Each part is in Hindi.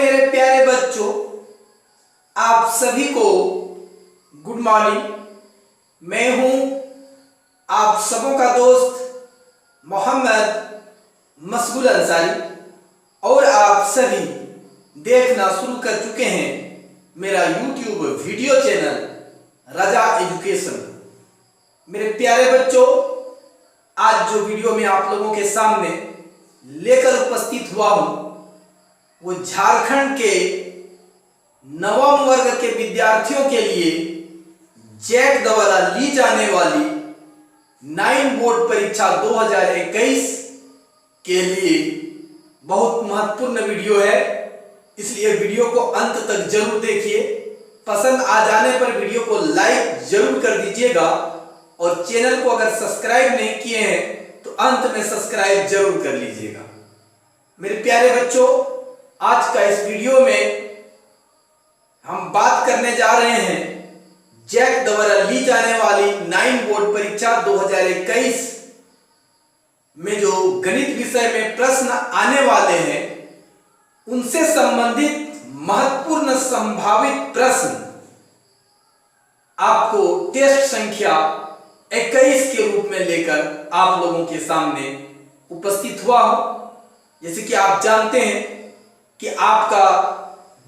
मेरे प्यारे बच्चों, आप सभी को गुड मॉर्निंग। मैं हूं आप सबों का दोस्त मोहम्मद मशगूल अंसारी और आप सभी देखना शुरू कर चुके हैं मेरा यूट्यूब वीडियो चैनल रजा एजुकेशन। मेरे प्यारे बच्चों, आज जो वीडियो में आप लोगों के सामने लेकर उपस्थित हुआ हूं वो झारखंड के नवम वर्ग के विद्यार्थियों के लिए जैक द्वारा ली जाने वाली 9 बोर्ड परीक्षा 2021 के लिए बहुत महत्वपूर्ण वीडियो है। इसलिए वीडियो को अंत तक जरूर देखिए। पसंद आ जाने पर वीडियो को लाइक जरूर कर दीजिएगा और चैनल को अगर सब्सक्राइब नहीं किए हैं तो अंत में सब्सक्राइब जरूर कर लीजिएगा। मेरे प्यारे बच्चों, आज का इस वीडियो में हम बात करने जा रहे हैं जैक द्वारा ली जाने वाली 9 बोर्ड परीक्षा 2021 में जो गणित विषय में प्रश्न आने वाले हैं उनसे संबंधित महत्वपूर्ण संभावित प्रश्न आपको टेस्ट संख्या 21 के रूप में लेकर आप लोगों के सामने उपस्थित हुआ हूं। जैसे कि आप जानते हैं कि आपका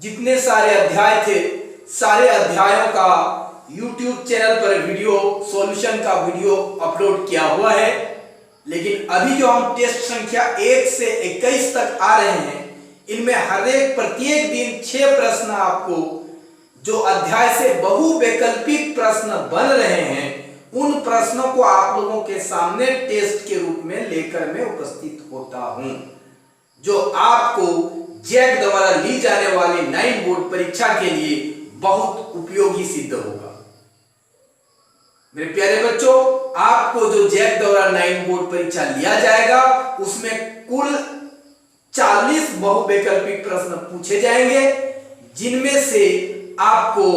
जितने सारे अध्याय थे, सारे अध्यायों का YouTube चैनल पर वीडियो सॉल्यूशन का वीडियो अपलोड किया हुआ है। लेकिन अभी जो हम टेस्ट संख्या 1 से 21 तक आ रहे हैं, इनमें प्रत्येक दिन 6 प्रश्न आपको जो अध्याय से बहुवैकल्पिक प्रश्न बन रहे हैं, उन प्रश्नों को आप लोगों के सामने टेस्ट के रूप में लेकर मैं उपस्थित होता हूं, जो आपको जैक द्वारा ली जाने वाली 9 बोर्ड परीक्षा के लिए बहुत उपयोगी सिद्ध होगा। मेरे प्यारे बच्चों, आपको जो जैक द्वारा 9 बोर्ड परीक्षा लिया जाएगा उसमें कुल 40 बहुवैकल्पिक प्रश्न पूछे जाएंगे, जिनमें से आपको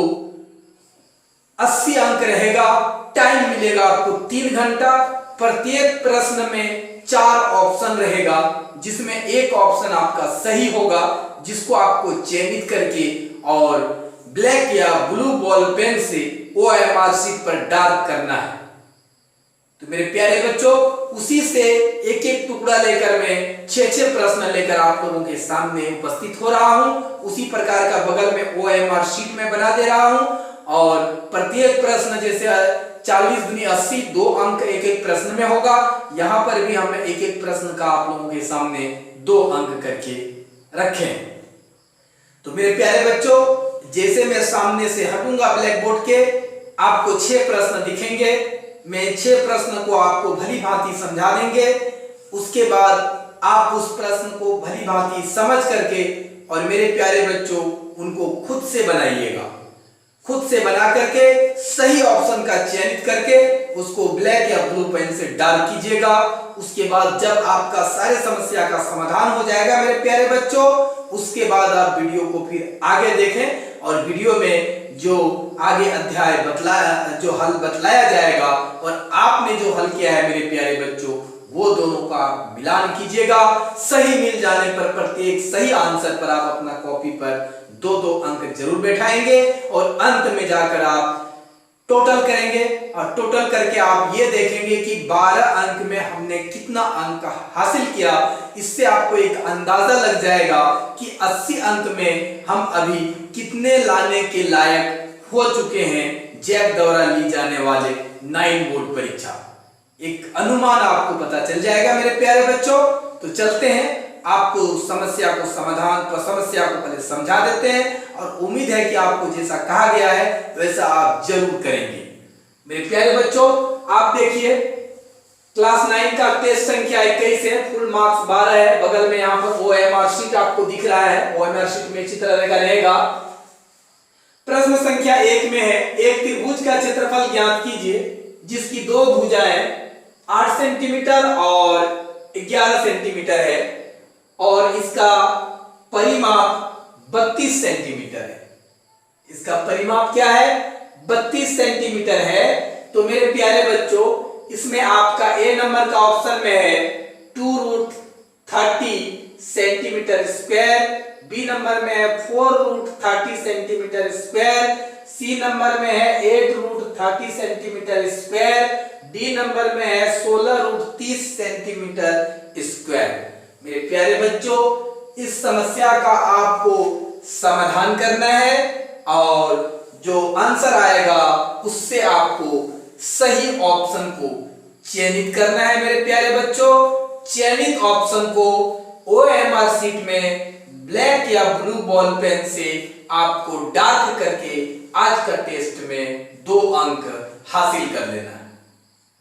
80 अंक रहेगा। टाइम मिलेगा आपको 3 घंटा। प्रत्येक प्रश्न में 4 ऑप्शन रहेगा, जिसमें एक ऑप्शन आपका सही होगा, जिसको आपको चयनित करके और ब्लैक या ब्लू बॉल पेन से OMR शीट पर डार्क करना है। तो मेरे प्यारे बच्चों, उसी से एक एक टुकड़ा लेकर मैं 6 प्रश्न लेकर आप लोगों के सामने उपस्थित हो रहा हूं। उसी प्रकार का बगल में OMR शीट में बना दे रहा हूं और प्रत्येक प्रश्न जैसे 40 दूनी 80, 2 अंक एक एक प्रश्न में होगा। यहां पर भी हम एक एक प्रश्न का आप लोगों के सामने 2 अंक करके रखें। तो मेरे प्यारे बच्चों, जैसे मैं सामने से हटूंगा ब्लैक बोर्ड के, आपको 6 प्रश्न दिखेंगे। मैं 6 प्रश्न को आपको भली भांति समझा देंगे। उसके बाद आप उस प्रश्न को भली भांति समझ करके और मेरे प्यारे बच्चों उनको खुद से बनाइएगा। खुद से बना करके सही ऑप्शन का चयनित करके उसको ब्लैक या ब्लू पेन से डार्क कीजिएगा। उसके बाद जब आपका सारे समस्या का समाधान हो जाएगा मेरे प्यारे बच्चों, उसके बाद आप वीडियो को फिर आगे देखें और वीडियो में जो आगे अध्याय जो हल बतलाया जाएगा और आपने जो हल किया है मेरे प्यारे बच्चों, वो दोनों का मिलान कीजिएगा। सही मिल जाने पर प्रत्येक सही आंसर पर आप अपना कॉपी पर 2-2 अंक जरूर बैठाएंगे और अंत में जाकर आप टोटल करेंगे और टोटल करके आप ये देखेंगे कि 12 अंक में हमने कितना अंक हासिल किया। इससे आपको एक अंदाजा लग जाएगा कि 80 अंक में हम अभी कितने लाने के लायक हो चुके हैं जैक द्वारा ली जाने वाले 9 बोर्ड परीक्षा। एक अनुमान आपको पता चल जाएगा मेरे प्यारे बच्चों। तो चलते हैं, आपको समस्या को पहले समझा देते हैं और उम्मीद है कि आपको जैसा कहा गया है वैसा आप जरूर करेंगे। मेरे प्यारे बच्चों, आप देखिए क्लास 9 का टेस्ट संख्या 21 है, फुल मार्क्स 12 है। बगल में यहाँ पर OMR शीट आपको दिख रहा है। OMR शीट में अच्छी तरह रहेगा। प्रश्न संख्या 1 में है, एक त्रिभुज का क्षेत्रफल ज्ञात कीजिए जिसकी 2 भुजाएं 8 सेंटीमीटर और 11 सेंटीमीटर है और इसका परिमाप 32 सेंटीमीटर है। इसका परिमाप क्या है? 32 सेंटीमीटर है। तो मेरे प्यारे बच्चों, इसमें आपका A नंबर का ऑप्शन में है 2√30 सेंटीमीटर स्क्वायर बी नंबर में है 4 root 30 centimetre square, C number में है 8 root 30 centimetre square, D number में है 16 रूट 30 सेंटीमीटर स्क्वायर। मेरे प्यारे बच्चों, इस समस्या का आपको समाधान करना है और जो आंसर आएगा उससे आपको सही ऑप्शन को चयनित करना है। मेरे प्यारे बच्चों, चयनित ऑप्शन को OMR शीट में ब्लैक या ब्लू बॉल पेन से आपको डार्क करके आज का टेस्ट में 2 अंक हासिल कर लेना है।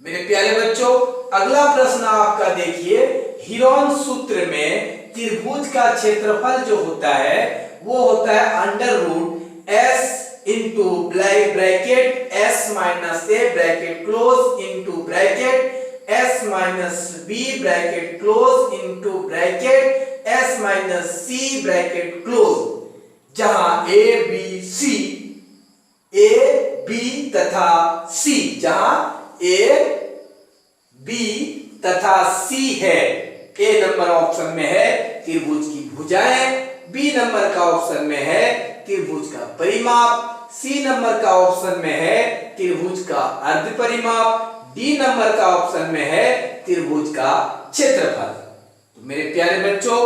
मेरे प्यारे बच्चों, अगला प्रश्न आपका देखिए, हीरोन सूत्र में त्रिभुज का क्षेत्रफल जो होता है वो होता है under root s into bracket s minus a bracket close into bracket s minus b bracket close into bracket s minus c bracket close, जहां ए बी तथा सी, जहां ए बी तथा सी है। ए नंबर ऑप्शन में है त्रिभुज की भुजाएं, बी नंबर का ऑप्शन में है त्रिभुज का परिमाप, सी नंबर का ऑप्शन में है त्रिभुज का अर्ध परिमाप, डी नंबर का ऑप्शन में है त्रिभुज का क्षेत्रफल। तो मेरे प्यारे बच्चों,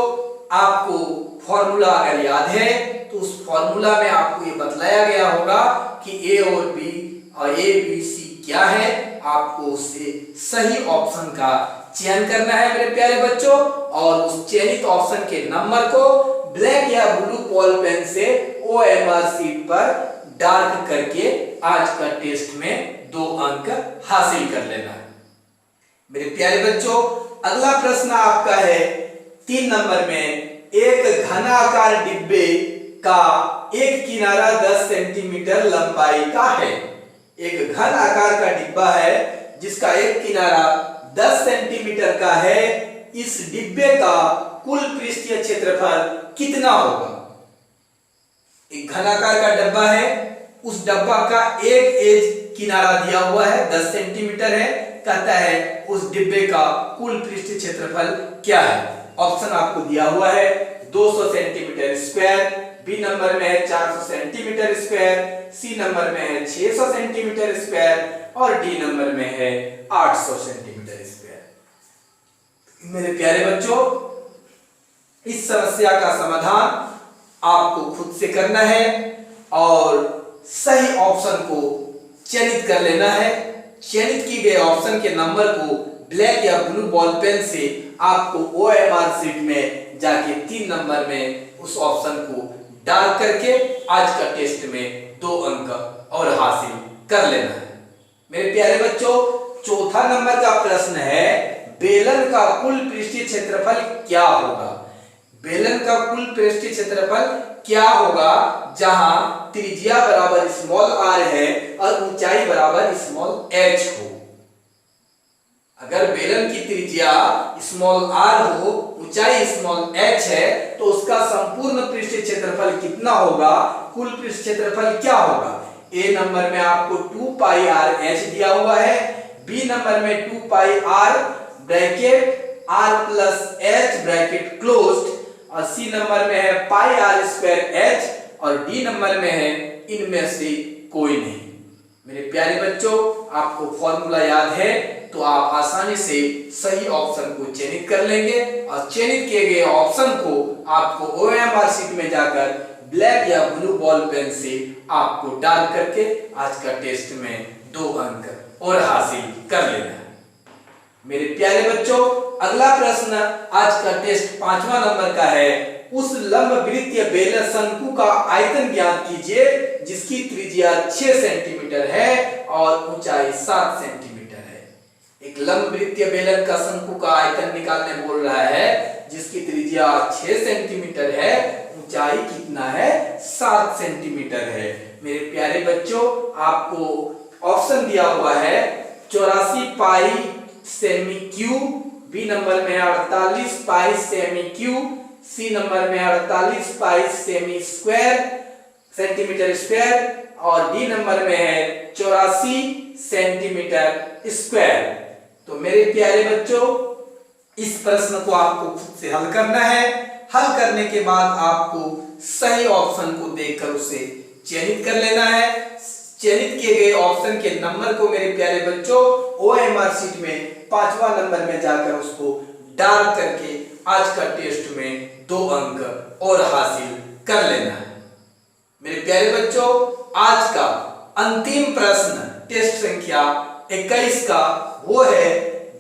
आपको फॉर्मूला अगर याद है तो उस फॉर्मूला में आपको ये बतलाया गया होगा कि ए और बी और ए बी सी क्या है। आपको उससे सही ऑप्शन का चयन करना है मेरे प्यारे बच्चों, और उस चयनित ऑप्शन के नंबर को ब्लैक या ब्लू बॉल पेन से OMR शीट पर डार्क करके आज का टेस्ट में 2 अंक हासिल कर लेना है। मेरे प्यारे बच्चों, अगला प्रश्न आपका है 3 नंबर में, एक घनाकार डिब्बे का एक किनारा 10 सेंटीमीटर लंबाई का है। एक घन आकार का डिब्बा है जिसका एक किनारा 10 सेंटीमीटर का है। इस डिब्बे का कुल पृष्ठीय क्षेत्रफल कितना होगा? एक घनाकार का डब्बा है, उस डब्बा का एक एज किनारा दिया हुआ है 10 सेंटीमीटर है। कहता है उस डिब्बे का कुल पृष्ठीय क्षेत्रफल क्या है? ऑप्शन आपको दिया हुआ है 200 सेंटीमीटर स्क्वायर, बी नंबर में है 400 सेंटीमीटर स्क्वायर, सी नंबर में है 600 सेंटीमीटर स्क्वायर और डी नंबर में है 800 सेंटीमीटर स्क्वायर। मेरे प्यारे बच्चों, इस समस्या का समाधान आपको खुद से करना है और सही ऑप्शन को चयनित कर लेना है। चयनित की गए ऑप्शन के नंबर को ब्लैक या ब्लू बॉल पेन से आपको OMR शीट में जाके 3 नंबर में उस ऑप्शन को डार्क करके आज का टेस्ट में 2 अंक और हासिल कर लेना है। मेरे प्यारे बच्चों, चौथा नंबर का प्रश्न है, बेलन का कुल पृष्ठीय क्षेत्रफल क्या होगा? बेलन का कुल पृष्ठीय क्षेत्रफल क्या होगा जहां त्रिज्या बराबर स्मॉल r है और ऊंचाई बराबर स्मॉल h हो। अगर बेलन की त्रिज्या स्मॉल r हो, ऊंचाई स्मॉल h है, तो उसका संपूर्ण पृष्ठीय क्षेत्रफल कितना होगा? कुल पृष्ठीय क्षेत्रफल क्या होगा? ए नंबर में आपको 2 पाई r h दिया हुआ है, बी नंबर में 2 पाई r bracket r plus h bracket closed और सी नंबर में है पाई r स्क्वायर h और डी नंबर में है इनमें से कोई नहीं। मेरे प्यारे बच्चों, आपको फॉर्मूला याद है तो आप आसानी से सही ऑप्शन को चयनित कर लेंगे और चयनित किए गए ऑप्शन को आपको OMR शीट में जाकर ब्लैक या ब्लू बॉल पेन से आपको डार्क करके आज का टेस्ट में 2 अंक और हासिल कर लेना है। मेरे प्यारे बच्चों, अगला प्रश्न आज का टेस्ट 5वां नंबर का है। उस लंबवृत्तीय बेलन शंकु का आयतन ज्ञात कीजिए जिसकी त्रिज्या 6 सेंटीमीटर है और ऊंचाई 7 सेंटीमीटर है। एक लंबवृत्तीय बेलन का शंकु का आयतन निकालने बोल रहा है जिसकी त्रिज्या 6 सेंटीमीटर है, ऊंचाई कितना है? 7 सेंटीमीटर है। मेरे प्यारे बच्चों, आपको ऑप्शन दिया हुआ है 84 पाई सेमी क्यूब, बी नंबर में 48 पाई सेमी क्यूब, सी नंबर में 48 पाई सेमी स्क्वायर सेंटीमीटर स्क्वायर और डी नंबर में है 84 सेंटीमीटर स्क्वायर। तो मेरे प्यारे बच्चों, इस प्रश्न को आपको खुद से हल करना है। हल करने के बाद आपको सही ऑप्शन को देखकर उसे चयनित कर लेना है। चयनित किए गए ऑप्शन के नंबर को मेरे प्यारे बच्चों OMR शीट में 5वां नंबर में जाकर उसको डाल करके आज का टेस्ट में 2 अंक और हासिल कर लेना है। मेरे प्यारे बच्चों, आज का अंतिम प्रश्न टेस्ट संख्या 21 का वो है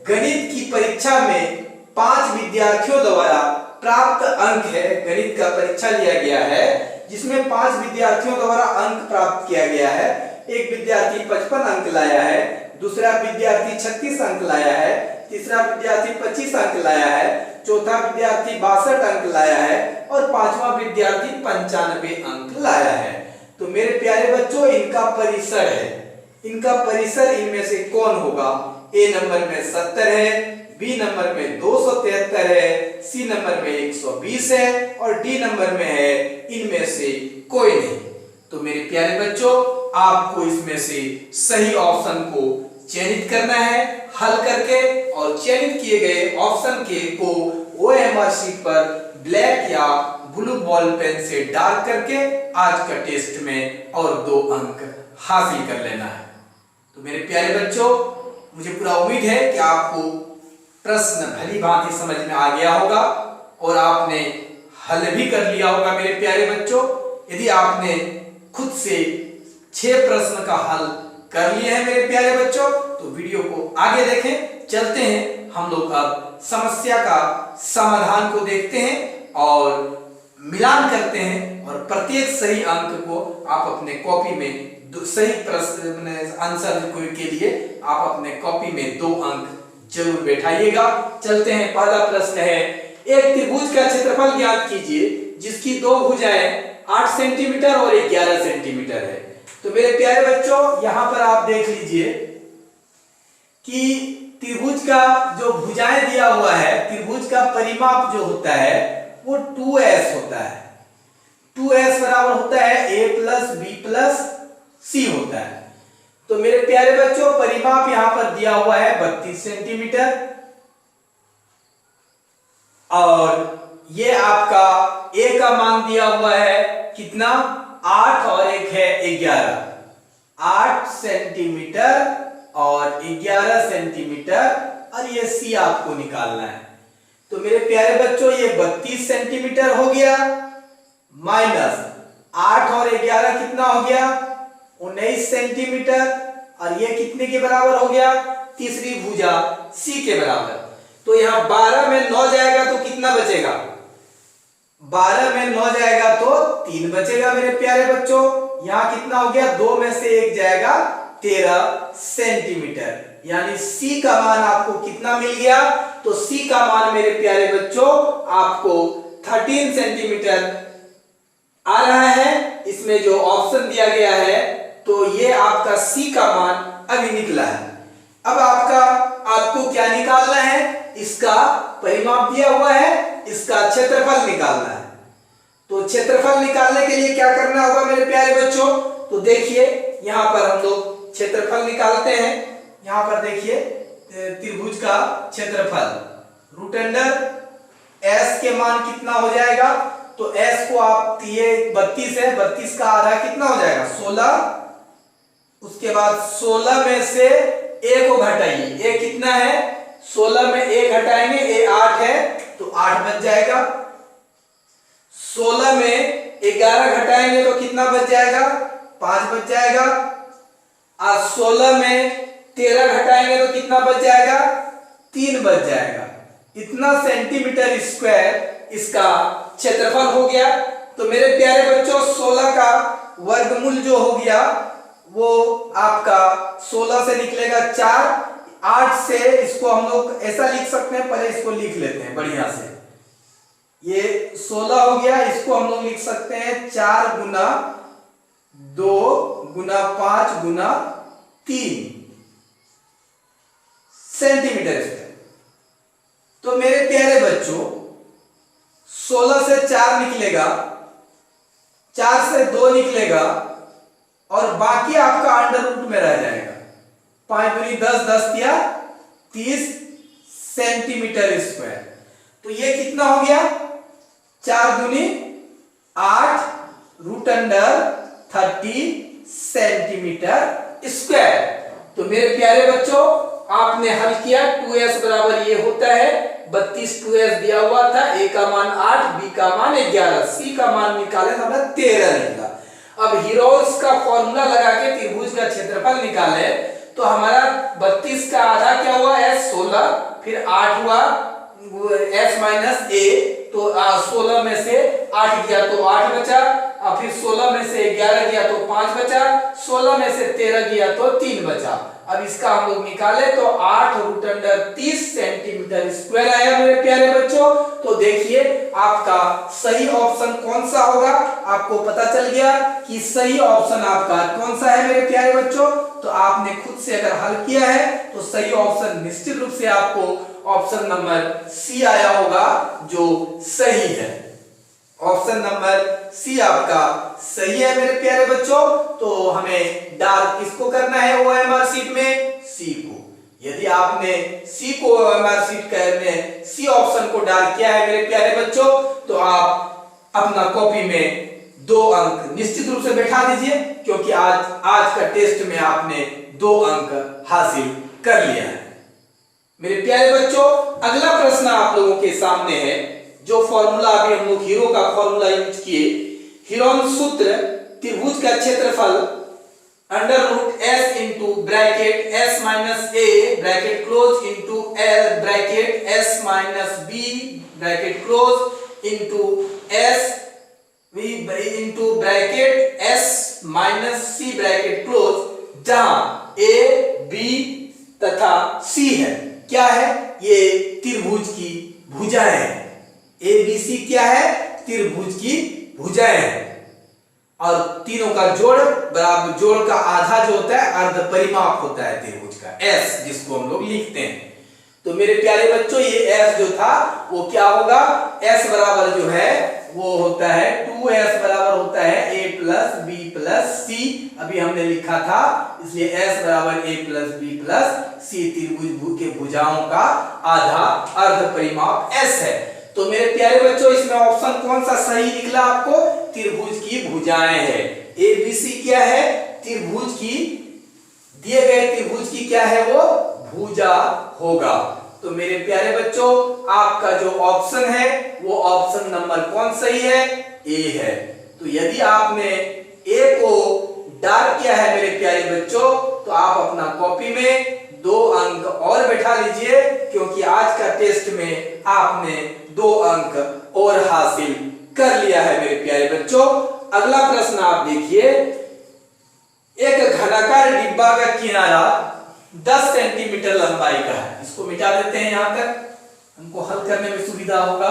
गणित की परीक्षा में 5 विद्यार्थियों द्वारा प्राप्त अंक है। गणित का परीक्षा लिया गया है जिसमें 5 विद्यार्थियों द्वारा अंक प्राप्त किया गया है। एक विद्यार्थी 55 अंक लाया है, दूसरा विद्यार्थी 36 अंक लाया है, तीसरा विद्यार्थी 25 अंक लाया है, चौथा विद्यार्थी 62 अंक लाया है और 5वां विद्यार्थी 95 अंक लाया है। तो मेरे प्यारे बच्चों, इनका परिसर है, इनका परिसर इनमें से कौन होगा? ए नंबर में 70 है, बी नंबर में 273 है, सी नंबर में 120 है और डी नंबर में है इनमें से कोई नहीं। तो मेरे प्यारे बच्चों, आपको इसमें से सही ऑप्शन को चयनित करना है हल करके, और चयनित किए गए ऑप्शन के को OMR शीट पर ब्लैक या ब्लू बॉल पेन से डार्क करके आज का टेस्ट में और 2 अंक हासिल कर लेना है। तो मेरे प्यारे बच्चों, मुझे पूरा उम्मीद है कि आपको प्रश्न भली भांति समझ में आ गया होगा और आपने हल भी कर लिया होगा। मेरे प्यारे बच्चों, यदि आपने खुद से 6 प्रश्न का हल कर लिए हैं मेरे प्यारे बच्चों, तो वीडियो को आगे देखें। चलते हैं हम लोग अब समस्या का समाधान को देखते हैं और मिलान करते हैं और प्रत्येक सही अंक को आप अपने कॉपी में सही प्रश्न आंसर के लिए आप अपने कॉपी में 2 अंक जरूर बैठाइएगा। चलते हैं, पहला प्रश्न है, एक त्रिभुज का क्षेत्रफल ज्ञात कीजिए जिसकी 2 भुजाएं 8 सेंटीमीटर और 11 सेंटीमीटर है। तो मेरे प्यारे बच्चों, यहां पर आप देख लीजिए कि त्रिभुज का जो भुजाएं दिया हुआ है, त्रिभुज का परिमाप जो होता है वो 2s होता है। 2s बराबर होता है a + b + c होता है। तो मेरे प्यारे बच्चों, परिमाप यहां पर दिया हुआ है 32 सेंटीमीटर और ये आपका a का मान दिया हुआ है कितना? 8 और एक है 11, 8 सेंटीमीटर और 11 सेंटीमीटर और ये c आपको निकालना है। तो मेरे प्यारे बच्चों, ये 32 सेंटीमीटर हो गया माइनस 8 और 11 कितना हो गया? 19 सेंटीमीटर और ये कितने के बराबर हो गया? तीसरी भुजा c के बराबर। तो यहां 12 में 9 जाएगा तो कितना बचेगा? 12 में 9 जाएगा तो 3 बचेगा मेरे प्यारे बच्चों। यहां कितना हो गया? 2 में से 1 जाएगा 13 सेंटीमीटर, यानी c का मान आपको कितना मिल गया? तो c का मान मेरे प्यारे बच्चों आपको 13 सेंटीमीटर आ रहा है। इसमें जो ऑप्शन दिया गया है तो ये आपका c का मान अभी निकला है। अब आपको क्या निकालना है? इसका परिमाप दिया हुआ है, इसका क्षेत्रफल निकालना है। तो क्षेत्रफल निकालने के लिए क्या करना होगा मेरे प्यारे बच्चों? तो देखिए, यहां पर हम लोग क्षेत्रफल निकालते हैं। यहां पर देखिए, त्रिभुज का क्षेत्रफल √s के मान कितना हो जाएगा? तो s को आप, ये 32 है, 32 का आधा कितना हो जाएगा? 16। उसके बाद 16 में से a को घटाइए, a कितना है? 16 में a घटाएंगे, a 8 है तो 8 बच जाएगा। 16 में 11 घटाएंगे तो कितना बच जाएगा? 5 बच जाएगा। आज 16 में 13 घटाएंगे तो कितना बच जाएगा? 3 बच जाएगा। इतना सेंटीमीटर स्क्वायर इसका क्षेत्रफल हो गया। तो मेरे प्यारे बच्चों, 16 का वर्गमूल जो हो गया वो आपका 16 से निकलेगा 4, 8 से इसको हम लोग ऐसा लिख सकते हैं, पहले इसको लिख लेते हैं बढ़िया से। ये 16 हो गया, इसको हम लोग लिख सकते हैं 4 गुना 2 गुना 5 गुना 3 सेंटीमीटर स्क्वायर। तो मेरे प्यारे बच्चों, 16 से 4 निकलेगा, 4 से 2 निकलेगा और बाकी आपका अंडर रूट में रह जाएगा। 5 दूनी 10, 10 या 30 सेंटीमीटर स्क्वायर। तो ये कितना हो गया? 4 दूनी 8 √30 सेंटीमीटर स्क्वायर। तो मेरे प्यारे बच्चों, आपने हल किया। 2s बराबर ये होता है 32। 2s दिया हुआ था, a का मान 8, b का मान 11, c का मान निकाले तो हमारा 13 निकला। अब हीरोल्स का फॉर्मूला लगा के त्रिभुज का क्षेत्रफल निकाले तो हमारा 32 का आधा क्या हुआ s 16, फिर 8 हुआ s माइनस a, तो 16 में से 8 गया तो 8 बचा, और फिर 16 में से 11 गया तो 5 बचा, 16 में से 13 गया तो 3 बचा। अब इसका हम लोग निकाले तो 8 √30 सेंटीमीटर स्क्वायर आया मेरे प्यारे बच्चों। तो देखिए आपका सही ऑप्शन कौन सा होगा, आपको पता चल गया कि सही ऑप्शन आपका कौन सा है मेरे प्यारे बच्चों। तो आपने खुद से अगर हल किया है तो सही ऑप्शन निश्चित रूप से आपको ऑप्शन नंबर सी आया होगा जो सही है। ऑप्शन नंबर सी आपका सही है मेरे प्यारे बच्चों। तो हमें डार्क किसको करना है ओएमआर शीट में, सी को। यदि आपने सी को ओएमआर शीट में सी ऑप्शन को डार्क किया है मेरे प्यारे बच्चों, तो आप अपना कॉपी में 2 अंक निश्चित रूप से बैठा दीजिए, क्योंकि आज का टेस्ट में आपने 2 अंक हासिल कर लिया है। मेरे प्यारे बच्चों, अगला प्रश्न आप लोगों के सामने है। जो फॉर्मूला अभी हम लोग हीरो का फॉर्मूला यूज किए, हीरोन सूत्र त्रिभुज का क्षेत्रफल √s into bracket s minus a bracket close into l bracket s minus b bracket close into s v into bracket s minus c bracket close, जहां a b तथा c है। क्या है? ये त्रिभुज की भुजाएं हैं। ABC क्या है? त्रिभुज की भुजाएं हैं। और तीनों का जोड़ बराबर, जोड़ का आधा जो होता है अर्ध परिमाप होता है त्रिभुज का, S जिसको हम लोग लिखते हैं। तो मेरे प्यारे बच्चों, ये S जो था वो क्या होगा? S बराबर जो है वो होता है 2S बराबर होता है a plus b plus c। अभी हमने लिखा था, इसलिए S बराबर a plus b plus c त्रिभुज के भुजाओं का आधा अर्ध परिमाप S है। तो मेरे प्यारे बच्चों, इसमें ऑप्शन कौन सा सही निकला आपको? त्रिभुज की भुजाएं है। ABC क्या है? त्रिभुज की, दिए गए त्रिभुज की क्या है वो? भुजा होगा। तो मेरे प्यारे बच्चों, आपका जो ऑप्शन है वो ऑप्शन नंबर कौन सही है? ए है। तो यदि आपने ए को डार्क किया है मेरे प्यारे बच्चों, तो आप अपना कॉपी में 2 अंक और बैठा लीजिए, क्योंकि आज का टेस्ट में आपने 2 अंक और हासिल कर लिया है मेरे प्यारे बच्चों। अगला प्रश्न आप देखिए। एक घनाकार डिब्बा का किनारा 10 सेंटीमीटर लंबाई का है। इसको मिटा देते हैं, यहां तक हमको हल करने में सुविधा होगा।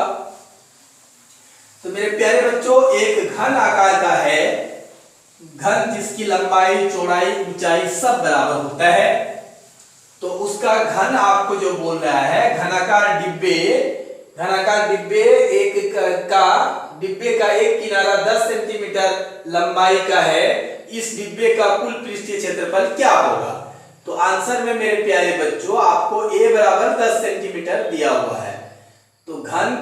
तो मेरे प्यारे बच्चों, एक घन आकार का है, घन जिसकी लंबाई चौड़ाई ऊंचाई सब बराबर होता है। तो उसका घन आपको जो बोल रहा है, घनाकार डिब्बे डिब्बे का एक किनारा 10 सेंटीमीटर लंबाई का है। इस डिब्बे का कुल पृष्ठीय क्षेत्रफल क्या होगा? तो आंसर में मेरे प्यारे बच्चों आपको a बराबर 10 सेंटीमीटर दिया हुआ है। तो घन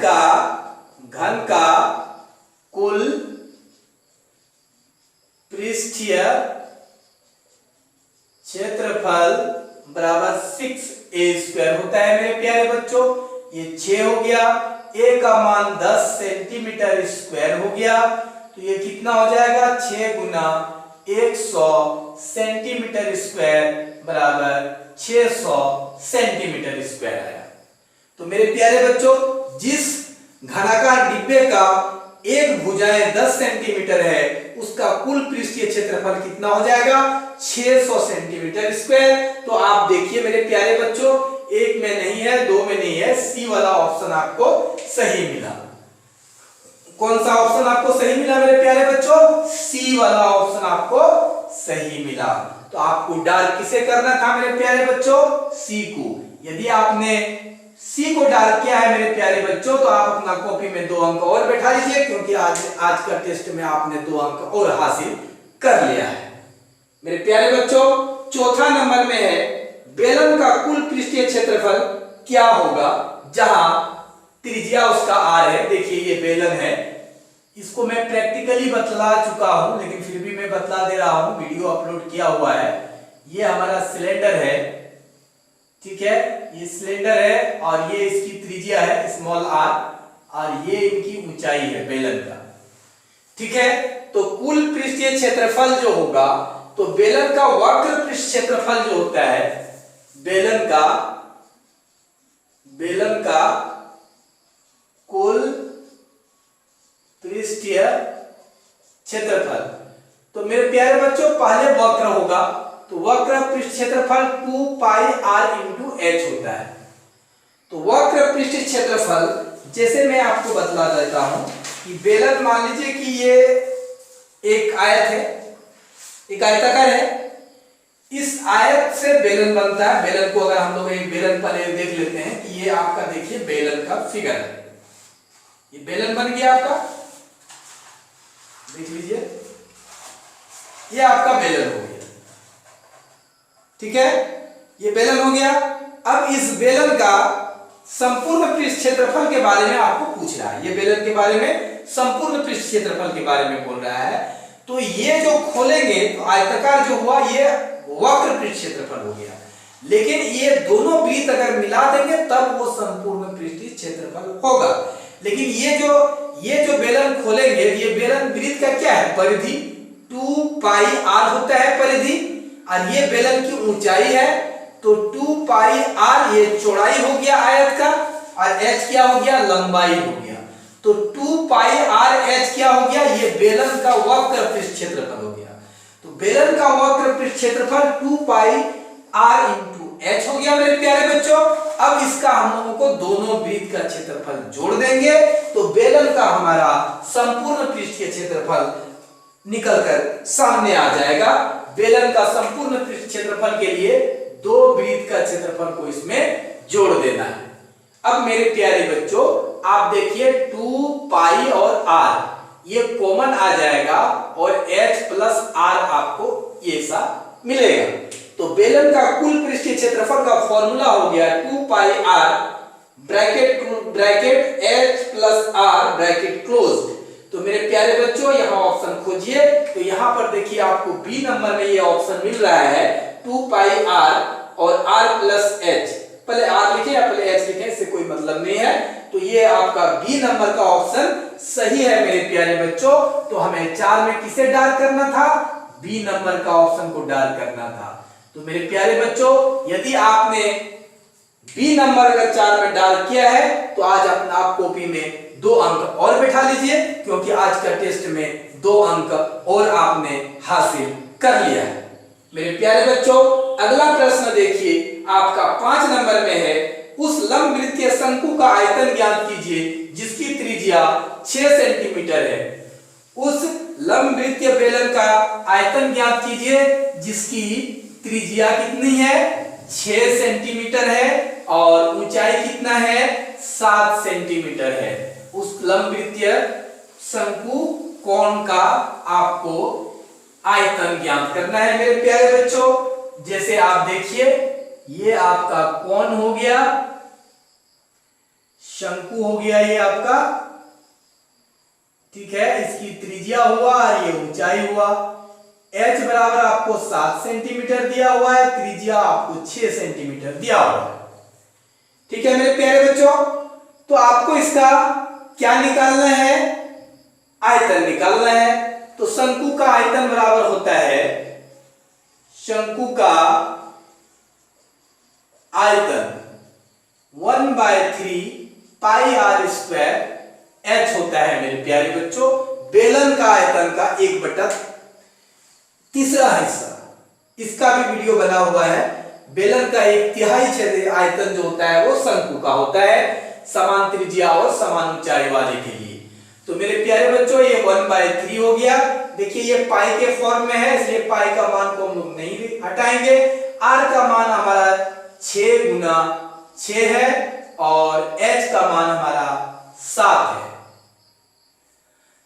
का कुल पृष्ठीय क्षेत्रफल बराबर 6a² होता है मेरे प्यारे बच्चों। ये 6 हो गया, a का मान 10 सेंटीमीटर स्क्वायर हो गया। तो ये कितना हो जाएगा? 6 गुना 100 सेंटीमीटर स्क्वायर बराबर 600 सेंटीमीटर स्क्वायर आया। तो मेरे प्यारे बच्चों, जिस घनाकार डिब्बे का एक भुजाएं 10 सेंटीमीटर है, उसका कुल पृष्ठीय क्षेत्रफल कितना हो जाएगा? 600 सेंटीमीटर स्क्वायर। तो आप देखिए मेरे प्यारे बच्चों, 1 में नहीं है, 2 में नहीं है, सी वाला ऑप्शन आपको सही मिला। कौन सा ऑप्शन आपको सही मिला मेरे प्यारे बच्चों? सी वाला ऑप्शन आपको सही मिला। तो आपको डार्क किसे करना था मेरे प्यारे बच्चों? सी को। यदि आपने सी को डार्क किया है मेरे प्यारे बच्चों, तो आप अपना कॉपी में 2 अंक और बैठा लीजिए, क्योंकि आज का टेस्ट में आपने 2 अंक और हासिल कर लिया है मेरे प्यारे बच्चों। चौथा नंबर में है, बेलन का कुल पृष्ठीय क्षेत्रफल क्या होगा? जहां त्रिज्या उसका आर है। देखिए ये बेलन है, इसको मैं प्रैक्टिकली बतला चुका हूं लेकिन फिर भी मैं बतला दे रहा हूं, वीडियो अपलोड किया हुआ है। ये हमारा सिलेंडर है, ठीक है, ये सिलेंडर है और ये इसकी त्रिज्या है स्मॉल आर और ये इनकी ऊंचाई है बेलन का, ठीक है। तो कुल पृष्ठीय क्षेत्रफल जो होगा, तो बेलन का वक्र पृष्ठ क्षेत्रफल जो होता है, बेलन का कुल पृष्ठीय क्षेत्रफल, तो मेरे प्यारे बच्चों पहले वक्र होगा, तो वक्र पृष्ठ क्षेत्रफल 2 पाई r इंटू h होता है। तो वक्र पृष्ठ क्षेत्रफल जैसे मैं आपको बतला देता हूं कि बेलन, मान लीजिए कि ये एक आयत है, एक आयताकार है, इस आयत से बेलन बनता है। बेलन को अगर हम लोग एक बेलन पर देख लेते हैं कि ये आपका देखिए बेलन का फिगर है, ये बेलन बन गया आपका, देख लीजिए ये आपका बेलन हो गया, ठीक है, ये बेलन हो गया। अब इस बेलन का संपूर्ण पृष्ठ क्षेत्रफल के बारे में आपको पूछ रहा है, ये बेलन के बारे में संपूर्ण पृष्ठ क्षेत्रफल के बारे में बोल रहा है। तो ये जो खोलेंगे तो आयताकार जो हुआ ये वक्र पृष्ठ क्षेत्रफल हो गया, लेकिन ये दोनों वृत्त अगर मिला देंगे तब वो संपूर्ण पृष्ठीय क्षेत्रफल होगा। लेकिन ये जो बेलन खोलेंगे, ये बेलन वृत्त का क्या है, परिधि 2 पाई r होता है परिधि, और ये बेलन की ऊंचाई है, तो 2 पाई r ये चौड़ाई हो गया आयत का, और h क्या हो गया, लंबाई हो गया। तो 2 पाई r h क्या हो गया, ये बेलन का वक्र पृष्ठ क्षेत्रफल हो गया। तो बेलन का वक्र पृष्ठ क्षेत्रफल 2 पाई r इंटू h हो गया मेरे प्यारे बच्चों। अब इसका हम लोगों को दोनों वृत्त का क्षेत्रफल जोड़ देंगे, तो बेलन का हमारा संपूर्ण पृष्ठीय क्षेत्रफल निकलकर सामने आ जाएगा। बेलन का संपूर्ण पृष्ठ क्षेत्रफल के लिए दो वृत्त का क्षेत्रफल को इसमें जोड़ देना है। अब मेरे प्यारे बच्चों आप देखिए 2 पाई और r ये कॉमन आ जाएगा और h प्लस r आपको ये सा मिलेगा। तो बेलन का कुल पृष्ठीय क्षेत्रफल का फॉर्मूला हो गया 2 पाई r bracket h plus r bracket close. तो मेरे प्यारे बच्चों यहाँ ऑप्शन खोजिए, तो यहाँ पर देखिए आपको बी नंबर में ये ऑप्शन मिल रहा है 2 पाई r और r प्लस h, पहले r लिखे या पहले h लिखे इससे कोई मतलब नहीं है। तो ये आपका बी नंबर का ऑप्शन सही है मेरे प्यारे बच्चों। तो हमें 4 में किसे डाल करना था, बी नंबर का ऑप्शन को डाल करना था। तो मेरे प्यारे बच्चों यदि आपने बी नंबर अगर 4 में डाल किया है तो आज आप कॉपी में 2 अंक और बैठा लीजिए, क्योंकि आज का टेस्ट में 2 अंक और आपने हासिल कर लिया है। मेरे प्यारे बच्चों अगला प्रश्न देखिए आपका 5 नंबर में है, उस लंबवृत्तीय शंकु का आयतन ज्ञात कीजिए जिसकी त्रिज्या 6 सेंटीमीटर है। उस लंबवृत्तीय बेलन का आयतन ज्ञात कीजिए जिसकी त्रिज्या कितनी है, 6 सेंटीमीटर है और ऊंचाई कितना है, 7 सेंटीमीटर है। उस लंबवृत्तीय शंकु कोण का आपको आयतन ज्ञात करना है मेरे प्यारे बच्चों। जैसे आप देखिए ये आपका कोण हो गया, शंकु हो गया ये आपका, ठीक है, इसकी त्रिज्या हुआ और ये ऊंचाई हुआ। h बराबर आपको 7 सेंटीमीटर दिया हुआ है, त्रिज्या आपको 6 सेंटीमीटर दिया हुआ है, ठीक है मेरे प्यारे बच्चों। तो आपको इसका क्या निकालना है, आयतन निकालना है। तो शंकु का आयतन बराबर होता है, शंकु का आयतन 1/3 पाई r स्क्वायर h होता है मेरे प्यारे बच्चों। बेलन का आयतन का 1/3 हिस्सा, इसका भी वीडियो बना हुआ है। बेलन का 1/3 क्षेत्र आयतन जो होता है वो शंकु का होता है, समान त्रिज्या और समान ऊंचाई वाले के लिए। तो मेरे प्यारे बच्चों ये 1/3 हो गया। देखिए ये पाई के फॉर्म में है, इसलिए पाई का मान को हम लोग नहीं हटाएंगे। r का मान हमारा 6 गुना 6 है और h का मान हमारा 7 है।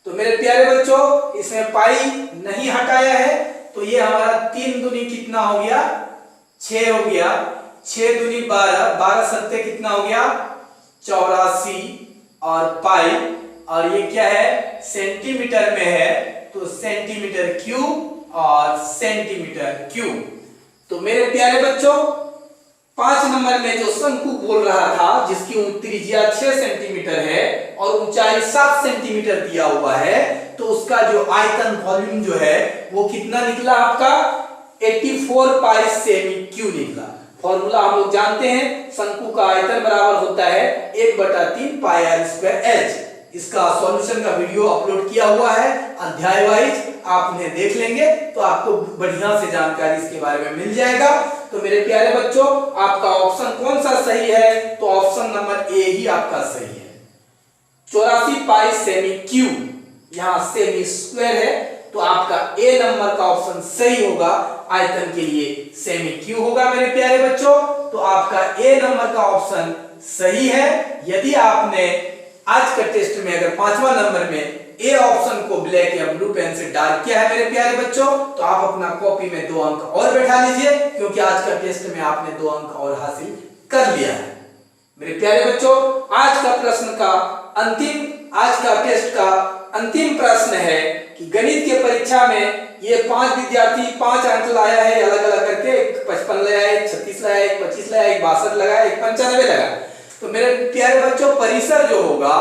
तो मेरे प्यारे बच्चों इसमें पाई नहीं हटाया है, तो ये हमारा 3 दूनी कितना हो गया, 6 हो गया, 6 दूनी 12, 12 सत्ते कितना हो गया, 84 और पाई, और ये क्या है सेंटीमीटर में है तो सेंटीमीटर क्यूब और सेंटीमीटर क्यूब। तो मेरे प्यारे बच्चों 5 नंबर में जो शंकु बोल रहा था जिसकी त्रिज्या 6 सेंटीमीटर है और ऊंचाई 7 सेंटीमीटर दिया हुआ है, तो उसका जो आयतन वॉल्यूम जो है वो कितना निकला आपका 84 पाई सेमी क्यू निकला। फॉर्मूला हम लोग जानते हैं, शंकु का आयतन बराबर होता है 1/3 पाई आर स्क्वायर एच। इसका सॉल्यूशन का वीडियो अपलोड किया हुआ है अध्याय वाइज, आप उन्हें देख लेंगे तो आपको बढ़िया से जानकारी इसके बारे में मिल जाएगा। तो मेरे प्यारे बच्चों आपका ऑप्शन कौन सा सही है, तो ऑप्शन नंबर ए ही आपका सही है। 84 पाई सेमी क्यूब, यहाँ सेमी स्क्वायर है तो आपका ए नंबर का ऑप्शन सही होगा। आयतन के लिए सेमी क्यूब होगा मेरे प्यारे बच्चों, तो आपका ए नंबर का ऑप्शन सही है। यदि आपने आज का टेस्ट में अगर 5वां नंबर में ए ऑप्शन को ब्लैक या ब्लू पेन से डार्क किया है मेरे प्यारे बच्चों, तो आप अपना कॉपी में 2 अंक और बैठा लीजिए, क्योंकि आज का टेस्ट में आपने 2 अंक और हासिल कर लिया है। मेरे प्यारे बच्चों आज का टेस्ट का अंतिम प्रश्न है कि गणित के परीक्षा में ये 5 विद्यार्थी 5 अंक लाया है अलग अलग करके, एक 55 लाया, एक 36 लाया, एक 25 लाया, एक 62 लगाया, एक 95 लगाया। तो मेरे प्यारे बच्चों परिसर जो होगा,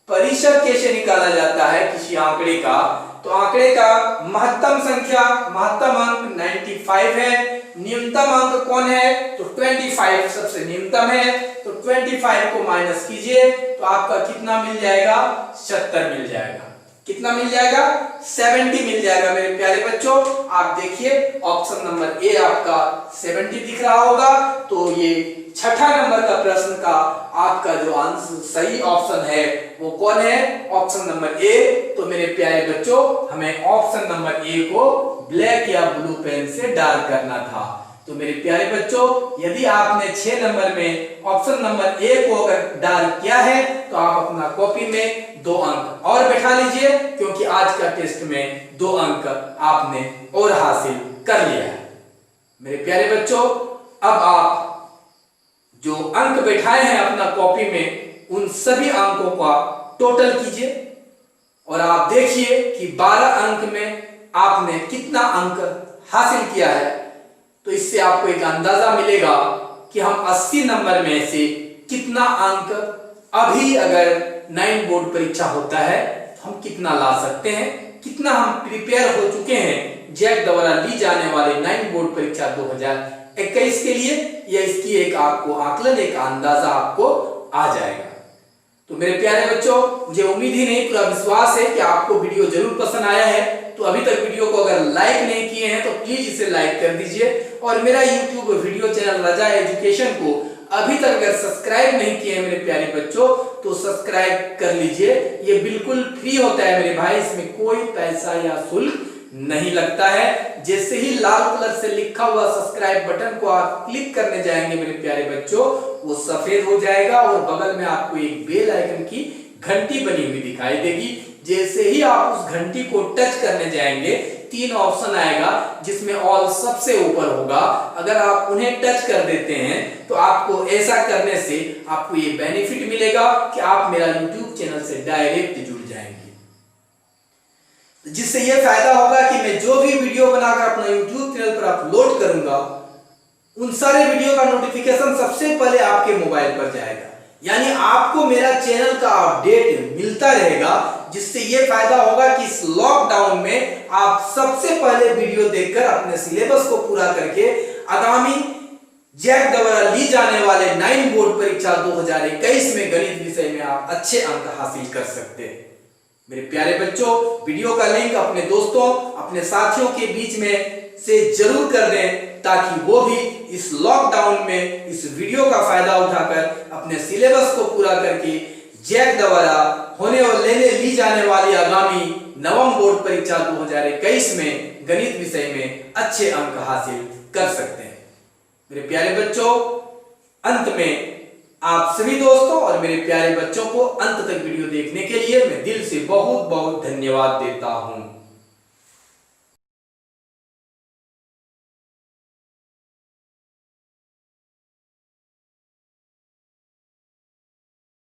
परिसर कैसे निकाला जाता है किसी आंकड़े का, तो आंकड़े का महत्तम अंक 95 है, न्यूनतम अंक कौन है तो 25 सबसे न्यूनतम है, तो 25 को माइनस कीजिए तो आपका कितना मिल जाएगा 70 मिल जाएगा। कितना मिल जाएगा 70 मिल जाएगा मेरे प्यारे बच्चों। आप देखिए ऑप्शन नंबर ए आपका 70 दिख रहा होगा, तो ये 6ठा नंबर का प्रश्न का आपका जो आंसर सही ऑप्शन है वो कौन है, ऑप्शन नंबर ए। तो मेरे प्यारे बच्चों हमें ऑप्शन नंबर ए को ब्लैक या ब्लू पेन से डार्क करना था। तो मेरे प्यारे बच्चों यदि आपने 6 नंबर में ऑप्शन नंबर ए को अगर डार्क किया है तो आप अपना कॉपी में 2 अंक और बैठा लीजिए, क्योंकि आज का टेस्ट में 2 अंक आपने और हासिल कर लिया है। मेरे प्यारे बच्चों अब आप जो अंक बैठाए हैं अपना कॉपी में उन सभी अंकों का टोटल कीजिए और आप देखिए कि 12 अंक में आपने कितना अंक हासिल किया है। तो इससे आपको एक अंदाजा मिलेगा कि हम 80 नंबर में से कितना अंक अभी अगर 9 बोर्ड परीक्षा होता है तो हम कितना ला सकते हैं, कितना हम प्रिपेयर हो चुके हैं जैक द्वारा ली जाने वाले 9 बोर्ड परीक्षा 2021 के लिए, या इसकी एक आपको आकलन, एक अंदाजा आपको आ जाएगा। तो मेरे प्यारे बच्चों मुझे उम्मीद ही नहीं पूरा विश्वास है कि आपको वीडियो जरूर पसंद आया है। तो अभी तक वीडियो को अगर लाइक नहीं किए हैं तो प्लीज इसे लाइक कर दीजिए, और मेरा यूट्यूब वीडियो चैनल रजा एजुकेशन को अभी तक अगर सब्सक्राइब नहीं किए हैं मेरे प्यारे बच्चों तो सब्सक्राइब कर लीजिए। ये बिल्कुल फ्री होता है मेरे भाई, इसमें कोई पैसा या शुल्क नहीं लगता है। जैसे ही लाल कलर से लिखा हुआ सब्सक्राइब बटन को आप क्लिक करने जाएंगे मेरे प्यारे बच्चों, वो सफेद हो जाएगा और बगल में आपको एक बेल आइकन की घंटी बनी हुई दिखाई देगी। जैसे ही आप उस घंटी को टच करने जाएंगे 3 ऑप्शन आएगा जिसमें ऑल सबसे ऊपर होगा। अगर आप उन्हें टच कर देते हैं तो आपको ऐसा करने से आपको ये बेनिफिट मिलेगा कि आप मेरा YouTube चैनल से डायरेक्ट जुड़ जाएंगे, जिससे ये फायदा होगा कि मैं जो भी वीडियो बनाकर अपना YouTube चैनल पर अपलोड करूंगा उन सारे वीडियो का नोटिफिकेशन सबसे पहले आपके मोबाइल पर जाएगा, यानी आपको मेरा चैनल का अपडेट मिलता रहेगा। जिससे ये फायदा होगा कि इस लॉकडाउन में आप सबसे पहले वीडियो देखकर अपने सिलेबस को पूरा करके आगामी जैक द्वारा ली जाने वाले 9 बोर्ड परीक्षा 2021 में गणित विषय में आप अच्छे अंक हासिल कर सकते हैं। मेरे प्यारे बच्चों वीडियो का लिंक अपने दोस्तों अपने साथियों के बीच में से जरूर कर दें, ताकि वो भी इस लॉकडाउन में इस वीडियो का फायदा उठाकर अपने सिलेबस को पूरा करके जैक द्वारा होने और ली जाने वाली आगामी 9वीं बोर्ड परीक्षा 2021 में गणित विषय में अच्छे अंक हासिल कर सकते हैं। मेरे प्यारे बच्चों अंत में आप सभी दोस्तों और मेरे प्यारे बच्चों को अंत तक वीडियो देखने के लिए मैं दिल से बहुत बहुत धन्यवाद देता हूं।